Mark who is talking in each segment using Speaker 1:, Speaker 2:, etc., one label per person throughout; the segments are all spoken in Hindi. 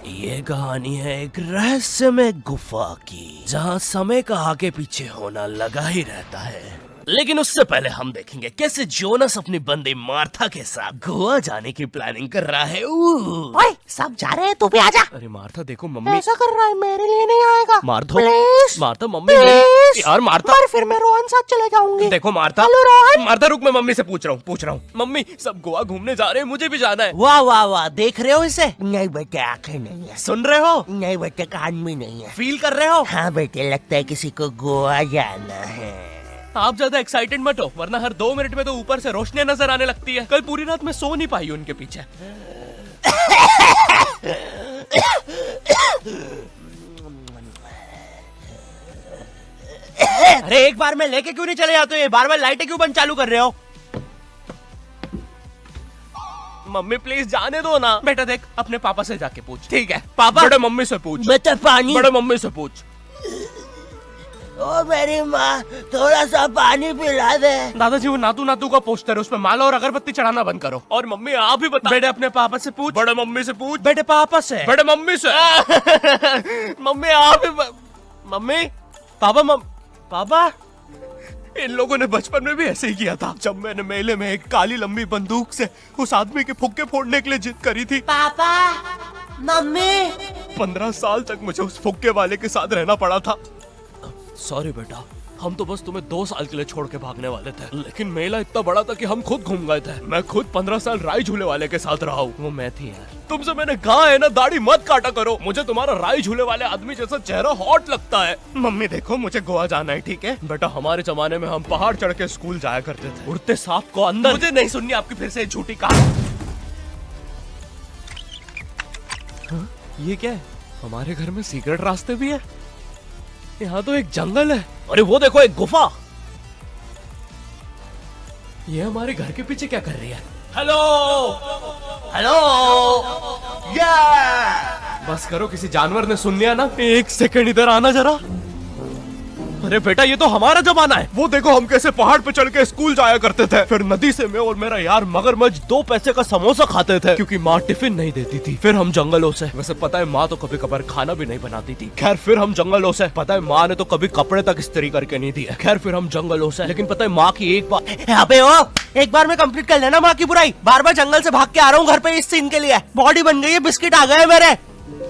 Speaker 1: ये कहानी है एक रहस्यमय गुफा की, जहाँ समय का आगे पीछे होना लगा ही रहता है। लेकिन उससे पहले हम देखेंगे कैसे जोनस अपनी बंदी मार्था के साथ गोवा जाने की प्लानिंग कर रहा है।
Speaker 2: ओए, सब जा रहे हैं, तू भी आजा।
Speaker 1: अरे मार्था देखो, मम्मी
Speaker 2: ऐसा कर रहा है, मेरे लिए नहीं आएगा।
Speaker 1: Martha,
Speaker 2: please
Speaker 1: Martha mummy
Speaker 2: please.
Speaker 1: यार मार्था,
Speaker 2: और फिर मैं रोहन साथ चले जाऊंगी।
Speaker 1: देखो मार्था,
Speaker 2: हेलो रोहन।
Speaker 1: मार्था रुक, मैं मम्मी से पूछ रहा हूँ। मम्मी सब गोवा घूमने जा रहे हैं, मुझे भी जाना है।
Speaker 2: वाह वाह वाह, देख रहे हो इसे? नहीं बेटे, आंखें नहीं है।
Speaker 1: सुन रहे हो?
Speaker 2: नहीं बेटे, कान भी नहीं है।
Speaker 1: फील कर रहे हो?
Speaker 2: हाँ बेटे, लगता है किसी को गोवा जाना है।
Speaker 1: आप ज्यादा एक्साइटेड मत हो, वरना हर 2 मिनट में तो ऊपर से रोशनी नजर आने लगती है। कल पूरी रात मैं सो नहीं पाई उनके पीछे।
Speaker 2: अरे एक बार में लेके क्यों नहीं चले जाते हो? बार बार लाइटें क्यों बंद चालू कर रहे हो?
Speaker 1: मम्मी प्लीज जाने दो ना। बेटा देख, अपने पापा से जाके पूछ। ठीक है
Speaker 2: पापा?
Speaker 1: बड़े मम्मी से पूछ।
Speaker 2: बेटा पानी।
Speaker 1: बड़े मम्मी से पूछ।
Speaker 2: ओ मेरी माँ, थोड़ा सा पानी पिला दे।
Speaker 1: दादाजी वो नातू नातू का पोस्टर है, उसमें माला और अगरबत्ती चढ़ाना बंद करो। और मम्मी आप ही बता। बेटे अपने पापा से पूछ। बड़े मम्मी से पूछ।
Speaker 2: बेटे पापा से।
Speaker 1: बड़े मम्मी से। मम्मी आप ही मम्मी पापा पापा इन लोगों ने बचपन में भी ऐसे ही किया था। जब मैंने मेले में एक काली लंबी बंदूक से उस आदमी के फुक्के फोड़ने के लिए जिद करी थी।
Speaker 2: पापा, मम्मी।
Speaker 1: 15 साल तक मुझे उस फुक्के वाले के साथ रहना पड़ा था। सॉरी बेटा, हम तो बस तुम्हें 2 साल के लिए छोड़ के भागने वाले थे, लेकिन मेला इतना बड़ा था कि हम खुद घूम गए थे। मैं खुद 15 साल राई झूले वाले के साथ रहा हूँ। वो मैं थी यार। तुमसे मैंने कहा है ना, दाढ़ी मत काटा करो। मुझे तुम्हारा राई झूले वाले आदमी जैसा चेहरा हॉट लगता है। मम्मी देखो, मुझे गोवा जाना है, ठीक है बेटा। हमारे जमाने में हम पहाड़ चढ़ के स्कूल जाया करते थे। उड़ते सांप को अंदर। मुझे नहीं सुननी आपकी फिर से झूठी कहानी। ये क्या है? हमारे घर में सीक्रेट रास्ते भी है। यहाँ तो एक जंगल है। अरे वो देखो, एक गुफा। ये हमारे घर के पीछे क्या कर रही है? हेलो हेलो, बस करो, किसी जानवर ने सुन लिया ना। 1 सेकंड इधर आना जरा। अरे बेटा, ये तो हमारा जमाना है। वो देखो, हम कैसे पहाड़ पे चढ़ के स्कूल जाया करते थे। फिर नदी से मैं और मेरा यार मगरमच्छ 2 पैसे का समोसा खाते थे, क्योंकि माँ टिफिन नहीं देती थी। फिर हम जंगलों से, वैसे पता है माँ तो कभी कभार खाना भी नहीं बनाती थी। खैर फिर हम जंगलों से, पता है माँ ने तो कभी कपड़े तक इस्त्री करके नहीं दिए। खैर फिर हम जंगलों से, लेकिन पता है माँ की एक बार।
Speaker 2: अबे ओ, एक बार में कंप्लीट कर लेना माँ की बुराई। बार बार जंगल से भाग के आ रहा हूँ घर पे इस सीन के लिए। बॉडी बन गई है, बिस्किट आ गए मेरे,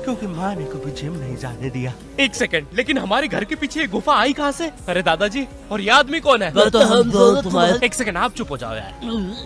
Speaker 2: क्योंकि माँ ने कभी जिम नहीं जाने दिया।
Speaker 1: 1 सेकंड, लेकिन हमारे घर के पीछे ये गुफा आई कहाँ से? अरे दादाजी, और ये आदमी कौन है?
Speaker 2: तो हम दोनों तुम्हारे।
Speaker 1: 1 सेकंड, आप चुप हो जाओ यार।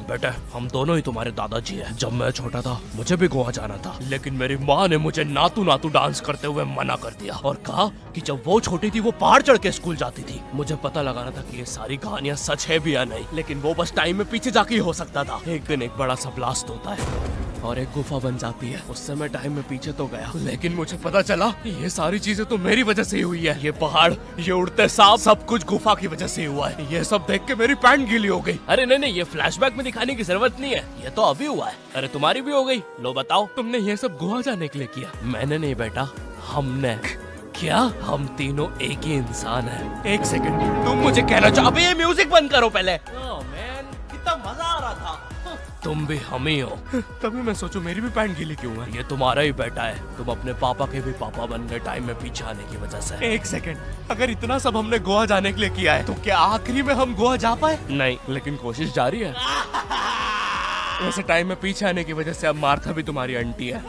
Speaker 1: बेटा, हम दोनों ही तुम्हारे दादाजी हैं। जब मैं छोटा था मुझे भी गोवा जाना था, लेकिन मेरी माँ ने मुझे नातू नातू डांस करते हुए मना कर दिया और कहा कि जब वो छोटी थी वो पहाड़ चढ़ के स्कूल जाती थी। मुझे पता लगाना था कि ये सारी कहानियाँ सच है भी या नहीं, लेकिन वो बस टाइम में पीछे जाके ही हो सकता था। एक दिन एक बड़ा सा ब्लास्ट होता है और एक गुफा बन जाती है। उससे मैं टाइम में पीछे तो गया, लेकिन मुझे पता चला ये सारी चीजें तो मेरी वजह से ही हुई है। ये पहाड़, ये उड़ते सांप, सब कुछ गुफा की वजह से ही हुआ है। ये सब देख के मेरी पैंट गीली हो गई। अरे नहीं, ये फ्लैशबैक में दिखाने की जरूरत नहीं है, ये तो अभी हुआ है। अरे तुम्हारी भी हो गई। लो बताओ, तुमने ये सब गोवा जाने के लिए किया? मैंने नहीं बेटा, हमने। क्या? हम तीनों एक ही इंसान हैं। 1 सेकंड, तुम मुझे कहना चाहो? अबे ये म्यूजिक बंद करो पहले।
Speaker 2: कितना मजा आ रहा था।
Speaker 1: तुम भी हम ही हो। तभी मैं सोचूं मेरी भी पैंट गीली क्यों है। ये तुम्हारा ही बेटा है, तुम अपने पापा के भी पापा बन गए टाइम में पीछे आने की वजह से। 1 सेकंड, अगर इतना सब हमने गोवा जाने के लिए किया है तो क्या आखिरी में हम गोवा जा पाए? नहीं, लेकिन कोशिश जारी है। वैसे टाइम में पीछे आने की वजह से अब मार्था भी तुम्हारी आंटी है।